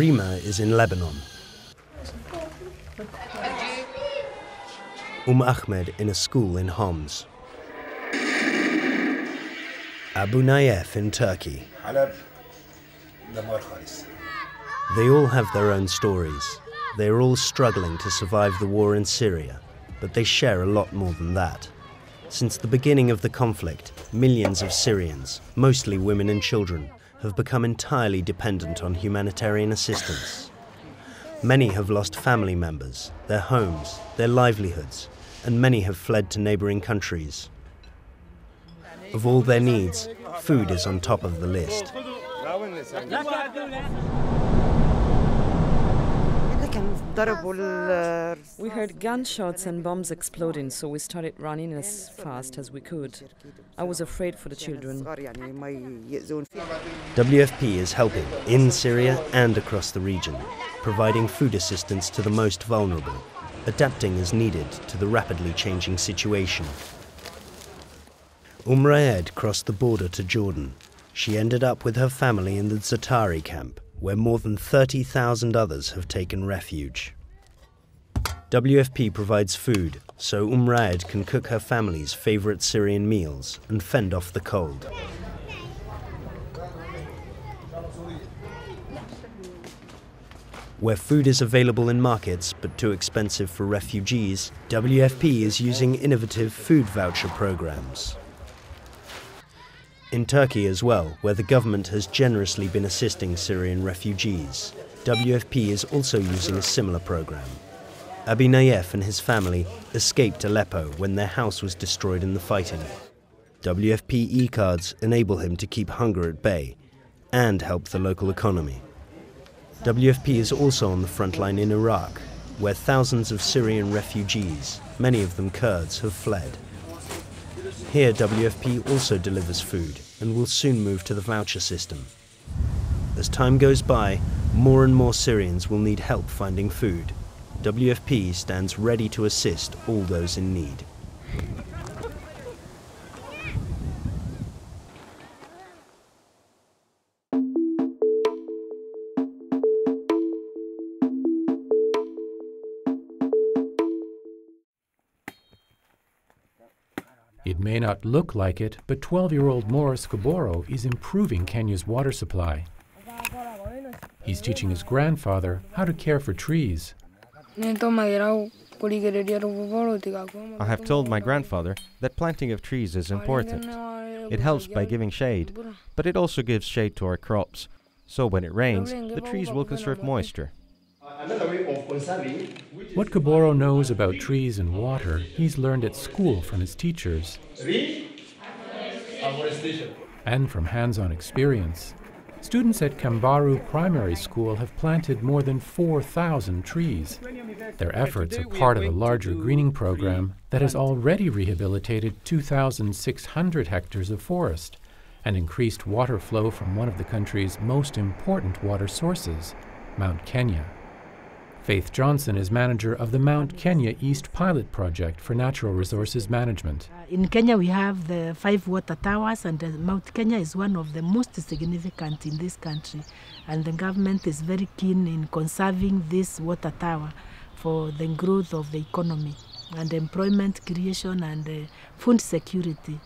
Rima is in Lebanon. Ahmed in a school in Homs. Abu Nayef in Turkey. They all have their own stories. They are all struggling to survive the war in Syria, but they share a lot more than that. Since the beginning of the conflict, millions of Syrians, mostly women and children, have become entirely dependent on humanitarian assistance. Many have lost family members, their homes, their livelihoods, and many have fled to neighbouring countries. Of all their needs, food is on top of the list. We heard gunshots and bombs exploding, so we started running as fast as we could. I was afraid for the children. WFP is helping in Syria and across the region, providing food assistance to the most vulnerable, adapting as needed to the rapidly changing situation. Raed crossed the border to Jordan. She ended up with her family in the Zatari camp, where more than 30,000 others have taken refuge. WFP provides food, so Raed can cook her family's favourite Syrian meals and fend off the cold. Where food is available in markets but too expensive for refugees, WFP is using innovative food voucher programs. In Turkey as well, where the government has generously been assisting Syrian refugees, WFP is also using a similar program. Abi Nayef and his family escaped Aleppo when their house was destroyed in the fighting. WFP e-cards enable him to keep hunger at bay and help the local economy. WFP is also on the front line in Iraq, where thousands of Syrian refugees, many of them Kurds, have fled. Here, WFP also delivers food and will soon move to the voucher system. As time goes by, more and more Syrians will need help finding food. WFP stands ready to assist all those in need. It may not look like it, but 12-year-old Morris Kaboro is improving Kenya's water supply. He's teaching his grandfather how to care for trees. I have told my grandfather that planting of trees is important. It helps by giving shade, but it also gives shade to our crops. So when it rains, the trees will conserve moisture. What Kaboro knows about trees and water, he's learned at school from his teachers and from hands-on experience. Students at Kambaru Primary School have planted more than 4,000 trees. Their efforts are part of a larger greening program that has already rehabilitated 2,600 hectares of forest and increased water flow from one of the country's most important water sources, Mount Kenya. Faith Johnson is manager of the Mount Kenya East Pilot Project for Natural Resources Management. In Kenya we have the 5 water towers, and Mount Kenya is one of the most significant in this country. And the government is very keen in conserving this water tower for the growth of the economy and employment creation and food security.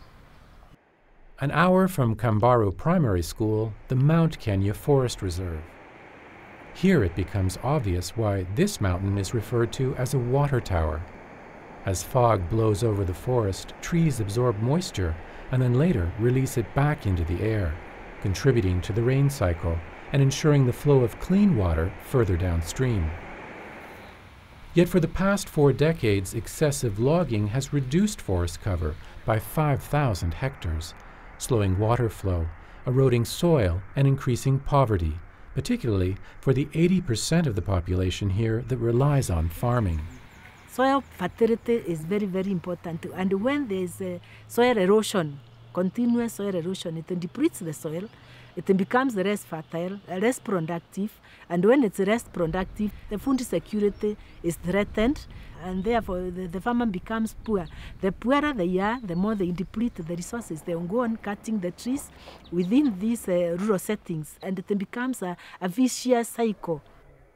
An hour from Kambaru Primary School, the Mount Kenya Forest Reserve. Here it becomes obvious why this mountain is referred to as a water tower. As fog blows over the forest, trees absorb moisture and then later release it back into the air, contributing to the rain cycle and ensuring the flow of clean water further downstream. Yet for the past 4 decades, excessive logging has reduced forest cover by 5,000 hectares, slowing water flow, eroding soil, and increasing poverty, particularly for the 80% of the population here that relies on farming. Soil fertility is very, very important too. And when there is soil erosion, continuous soil erosion, it depletes the soil it becomes less fertile, less productive, and when it's less productive, the food security is threatened, and therefore the farmer becomes poor. The poorer they are, the more they deplete the resources. They go on cutting the trees within these rural settings, and it becomes a vicious cycle.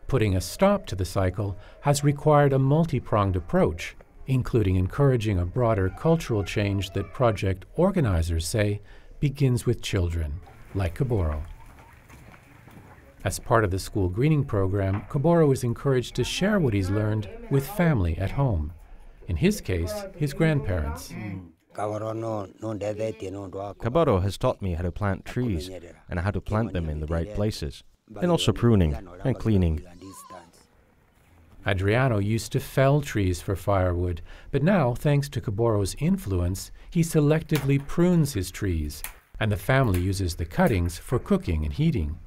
Putting a stop to the cycle has required a multi-pronged approach, including encouraging a broader cultural change that project organizers say begins with children, like Kaboro. As part of the school greening program, Kaboro is encouraged to share what he's learned with family at home. In his case, his grandparents. Kaboro has taught me how to plant trees and how to plant them in the right places, and also pruning and cleaning. Adriano used to fell trees for firewood, but now, thanks to Kaboro's influence, he selectively prunes his trees, and the family uses the cuttings for cooking and heating.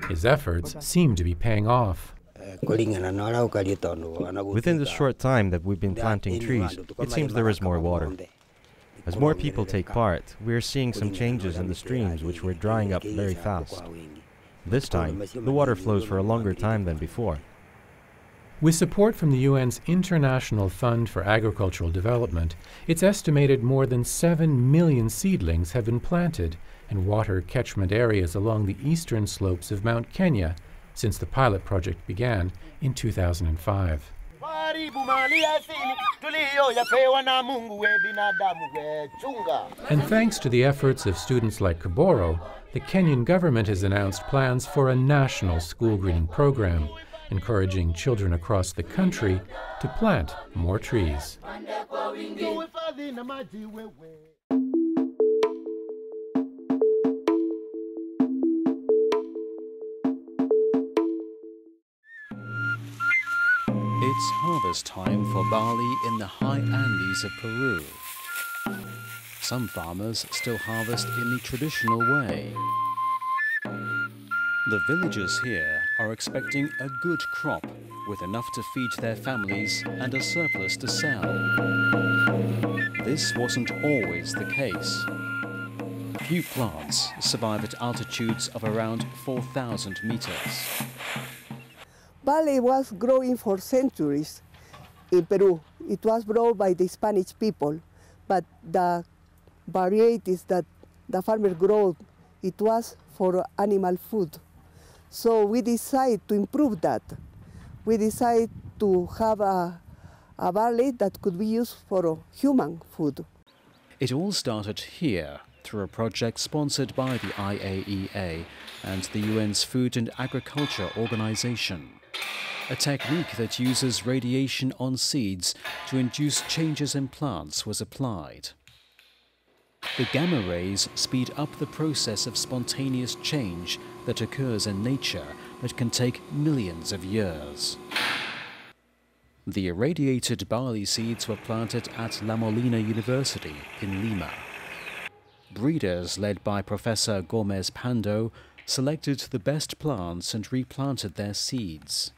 His efforts seem to be paying off. Within the short time that we've been planting trees, it seems there is more water. As more people take part, we are seeing some changes in the streams which were drying up very fast. This time, the water flows for a longer time than before. With support from the UN's International Fund for Agricultural Development, it's estimated more than 7 million seedlings have been planted in water catchment areas along the eastern slopes of Mount Kenya since the pilot project began in 2005. And thanks to the efforts of students like Kaboro, the Kenyan government has announced plans for a national school greening program, encouraging children across the country to plant more trees. It's harvest time for barley in the high Andes of Peru. Some farmers still harvest in the traditional way. The villagers here are expecting a good crop with enough to feed their families and a surplus to sell. This wasn't always the case. Few plants survive at altitudes of around 4,000 meters. Barley was growing for centuries in Peru. It was grown by the Spanish people, but the varieties that the farmers grow, it was for animal food. So we decided to improve that. We decided to have a barley that could be used for human food. It all started here through a project sponsored by the IAEA and the UN's Food and Agriculture Organization. A technique that uses radiation on seeds to induce changes in plants was applied. The gamma rays speed up the process of spontaneous change that occurs in nature but can take millions of years. The irradiated barley seeds were planted at La Molina University in Lima. Breeders led by Professor Gomez Pando selected the best plants and replanted their seeds.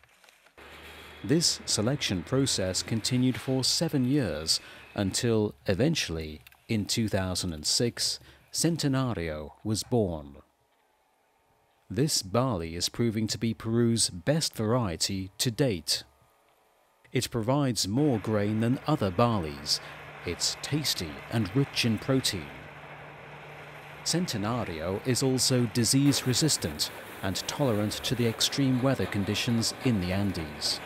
This selection process continued for 7 years until, eventually, in 2006, Centenario was born. This barley is proving to be Peru's best variety to date. It provides more grain than other barleys. It's tasty and rich in protein. Centenario is also disease-resistant and tolerant to the extreme weather conditions in the Andes.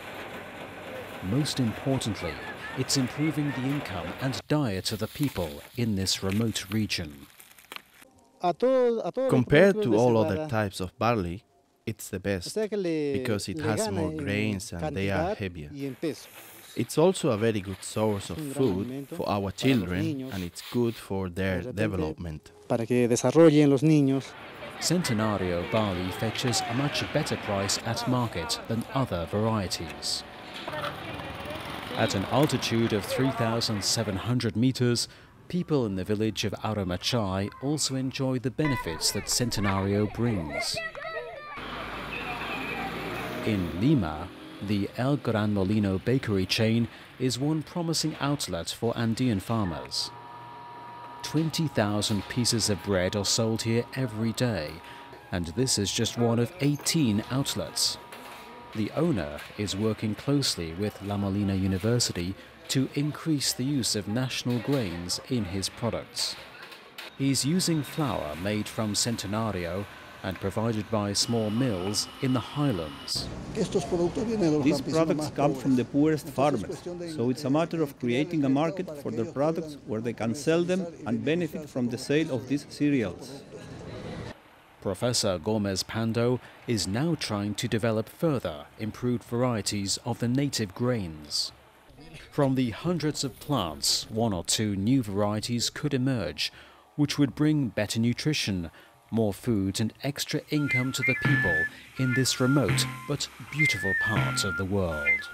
Most importantly, it's improving the income and diet of the people in this remote region. Compared to all other types of barley, it's the best because it has more grains and they are heavier. It's also a very good source of food for our children and it's good for their development. Centenario barley fetches a much better price at market than other varieties. At an altitude of 3,700 meters, people in the village of Aramachai also enjoy the benefits that Centenario brings. In Lima, the El Gran Molino bakery chain is one promising outlet for Andean farmers. 20,000 pieces of bread are sold here every day, and this is just one of 18 outlets. The owner is working closely with La Molina University to increase the use of national grains in his products. He's using flour made from Centenario and provided by small mills in the highlands. These products come from the poorest farmers, so it's a matter of creating a market for their products where they can sell them and benefit from the sale of these cereals. Professor Gomez Pando is now trying to develop further improved varieties of the native grains. From the hundreds of plants, 1 or 2 new varieties could emerge, which would bring better nutrition, more food and extra income to the people in this remote but beautiful part of the world.